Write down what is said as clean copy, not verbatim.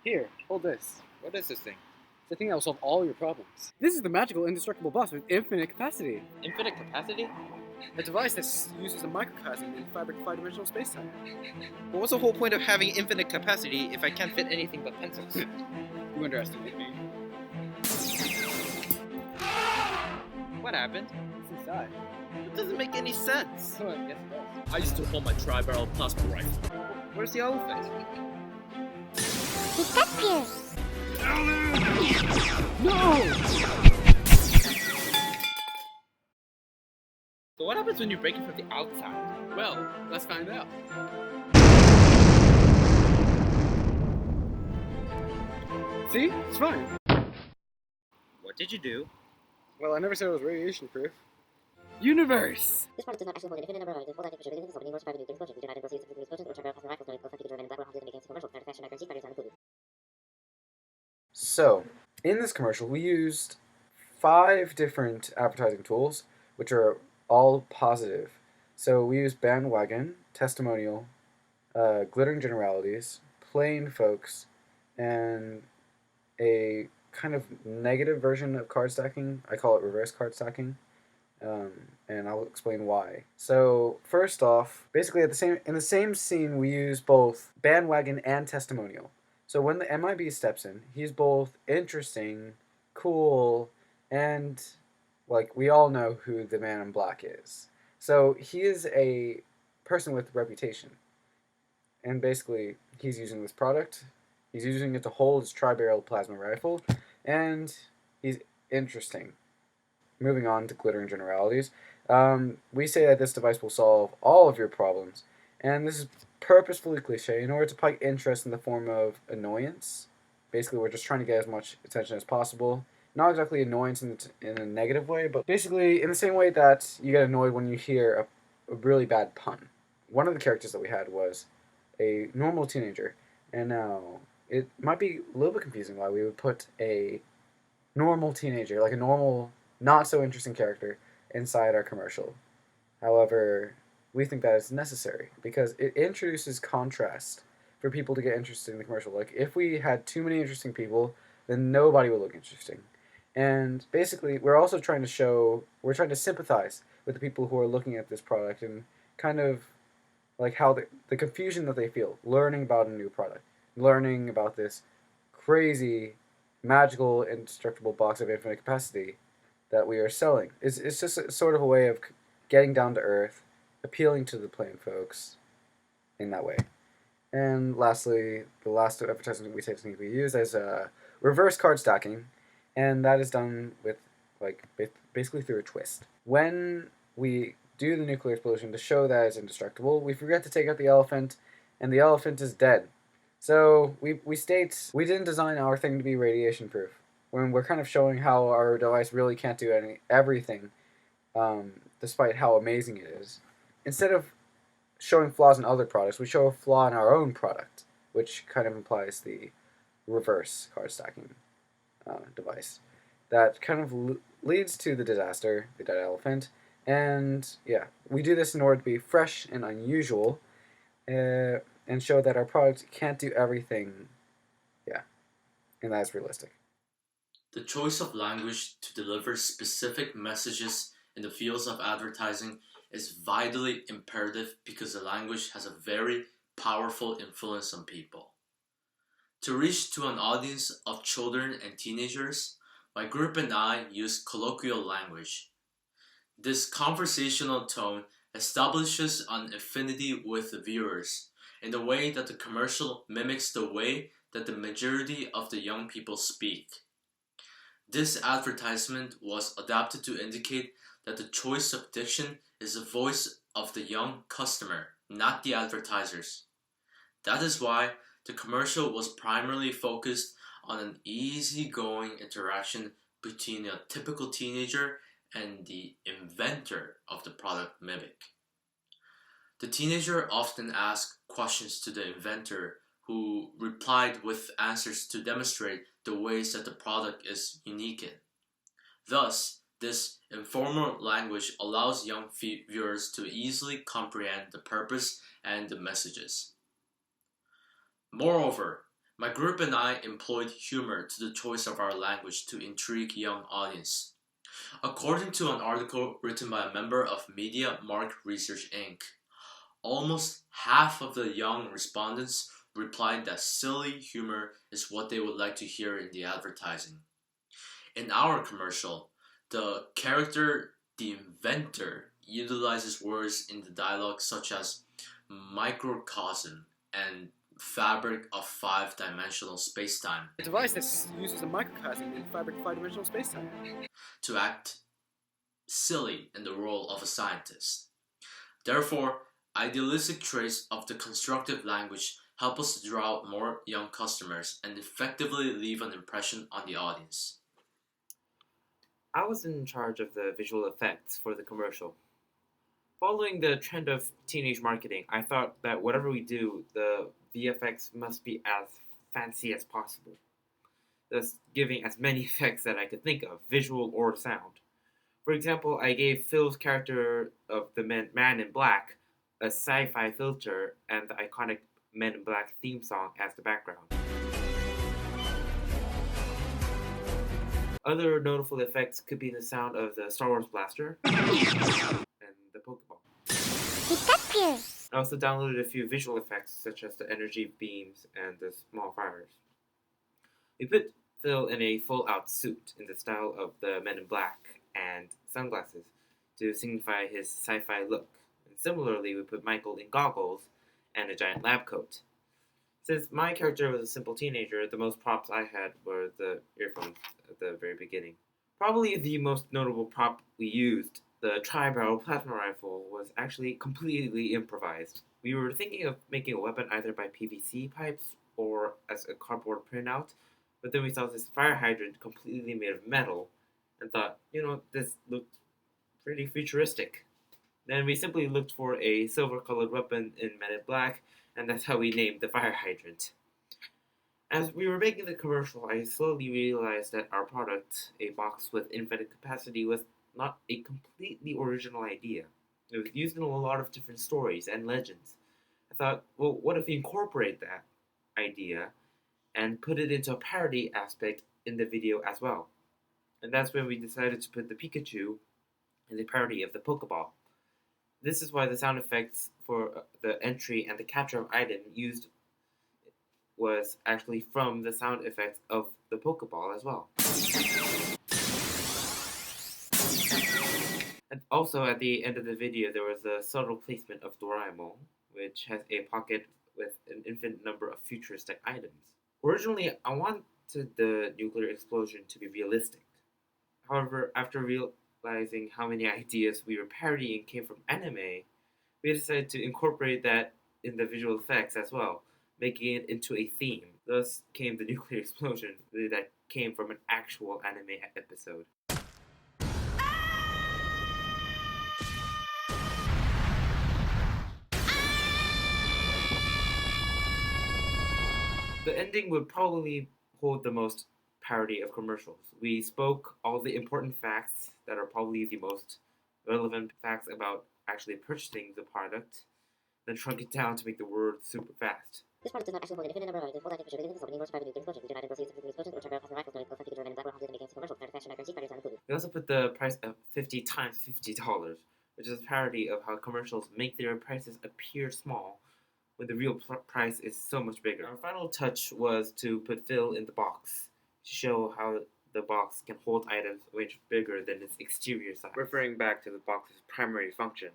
Here, hold this. What is this thing? It's the thing that will solve all your problems. This is the magical indestructible box with infinite capacity. Infinite capacity? A device that uses a microcosm in fabric of five-dimensional spacetime. But what's the whole point of having infinite capacity if I can't fit anything but pencils? You underestimate me. What happened? It's inside. It doesn't make any sense. So, yes, it does. I used to hold my tri-barrel plasma rifle. Where's the elephant? Detective! No! So what happens when you break it from the outside? Well, let's find out. See? It's fine. What did you do? Well, I never said it was radiation proof. Universe! This product does not actually hold an infinite number of items. Full active pressure within the universe survive nuclear explosion. We do not endorse use of nuclear explosions or trivial plasma rifles, knowing close random black hole against commercial manufacturing accuracy fighters not included. So, in this commercial, we used 5 different advertising tools, which are all positive. So we used bandwagon, testimonial, glittering generalities, plain folks, and a kind of negative version of card stacking. I call it reverse card stacking, and I'll explain why. So first off, basically in the same scene, we use both bandwagon and testimonial. So when the MIB steps in, he's both interesting, cool, and like we all know who the Man in Black is. So he is a person with reputation, and basically he's using this product. He's using it to hold his tri-barrel plasma rifle, and he's interesting. Moving on to glittering generalities, we say that this device will solve all of your problems, and this is purposefully cliche in order to pique interest in the form of annoyance. Basically, we're just trying to get as much attention as possible. Not exactly annoyance in a negative way, but basically in the same way that you get annoyed when you hear a really bad pun. One of the characters that we had was a normal teenager, and now it might be a little bit confusing why we would put a normal teenager, like a normal, not so interesting character, inside our commercial. However, we think that is necessary because it introduces contrast for people to get interested in the commercial. Like, if we had too many interesting people, then nobody would look interesting. And basically, we're trying to sympathize with the people who are looking at this product and kind of like how the confusion that they feel learning about a new product, learning about this crazy, magical, indestructible box of infinite capacity that we are selling. It's just sort of a way of getting down to earth, appealing to the plain folks in that way. And lastly, the last advertisement we technically we use is reverse card stacking, and that is done with basically through a twist. When we do the nuclear explosion to show that it's indestructible, we forget to take out the elephant, and the elephant is dead. So we state we didn't design our thing to be radiation proof, when we're kind of showing how our device really can't do everything, despite how amazing it is. Instead of showing flaws in other products, we show a flaw in our own product, which kind of implies the reverse card stacking device. That kind of leads to the disaster, the dead elephant, and yeah, we do this in order to be fresh and unusual, and show that our product can't do everything, yeah, and that's realistic. The choice of language to deliver specific messages in the fields of advertising is vitally imperative because the language has a very powerful influence on people. To reach to an audience of children and teenagers, my group and I use colloquial language. This conversational tone establishes an affinity with the viewers in the way that the commercial mimics the way that the majority of the young people speak. This advertisement was adapted to indicate that the choice of diction is the voice of the young customer, not the advertisers. That is why the commercial was primarily focused on an easygoing interaction between a typical teenager and the inventor of the product MIBIC. The teenager often asked questions to the inventor, who replied with answers to demonstrate the ways that the product is unique in. Thus, this informal language allows young viewers to easily comprehend the purpose and the messages. Moreover, My group and I employed humor to the choice of our language to intrigue young audience. According to an article written by a member of Media Mark Research Inc., almost half of the young respondents replied that silly humor is what they would like to hear in the advertising. In our commercial, the character, the inventor, utilizes words in the dialogue such as microcosm and fabric of five-dimensional spacetime A device that uses a microcosm in fabric of five-dimensional spacetime. to act silly in the role of a scientist. Therefore, idealistic traits of the constructive language help us to draw out more young customers and effectively leave an impression on the audience. I was in charge of the visual effects for the commercial. Following the trend of teenage marketing, I thought that whatever we do, the VFX must be as fancy as possible, thus giving as many effects that I could think of, visual or sound. For example, I gave Phil's character of the Man in Black a sci-fi filter and the iconic Men in Black theme song as the background. Other notable effects could be the sound of the Star Wars blaster and the Pokeball. I also downloaded a few visual effects such as the energy beams and the small fires. We put Phil in a full-out suit in the style of the Men in Black and sunglasses to signify his sci-fi look. And similarly, we put Michael in goggles and a giant lab coat. Since my character was a simple teenager, the most props I had were the earphones at the very beginning. Probably the most notable prop we used, the tri-barrel plasma rifle, was actually completely improvised. We were thinking of making a weapon either by PVC pipes or as a cardboard printout, but then we saw this fire hydrant completely made of metal and thought, this looked pretty futuristic. Then we simply looked for a silver-colored weapon in Men in Black, and that's how we named the fire hydrant. As we were making the commercial, I slowly realized that our product, a box with infinite capacity, was not a completely original idea. It was used in a lot of different stories and legends. I thought, well, what if we incorporate that idea and put it into a parody aspect in the video as well? And that's when we decided to put the Pikachu in the parody of the Pokeball. This is why the sound effects for the entry and the capture of item used was actually from the sound effects of the Pokeball as well. And also at the end of the video there was a subtle placement of Doraemon, which has a pocket with an infinite number of futuristic items. Originally, I wanted the nuclear explosion to be realistic. However, after realizing how many ideas we were parodying came from anime, we decided to incorporate that in the visual effects as well, making it into a theme. Thus came the nuclear explosion that came from an actual anime episode. The ending would probably hold the most parody of commercials. We spoke all the important facts that are probably the most relevant facts about actually purchasing the product, then shrunk it down to make the word super fast. This product does not actually hold an infinite number of items. All items should be within the opening or survive a nuclear explosion. Featured items will see some explosions or tri-barrel plasma rifles during the close featured in black houses and against commercial. Standard fashion accuracy factors not included. We also put the price of 50 times $50, which is a parody of how commercials make their prices appear small when the real price is so much bigger. Our final touch was to put Phil in the box to show how the box can hold items much bigger than its exterior size, referring back to the box's primary function.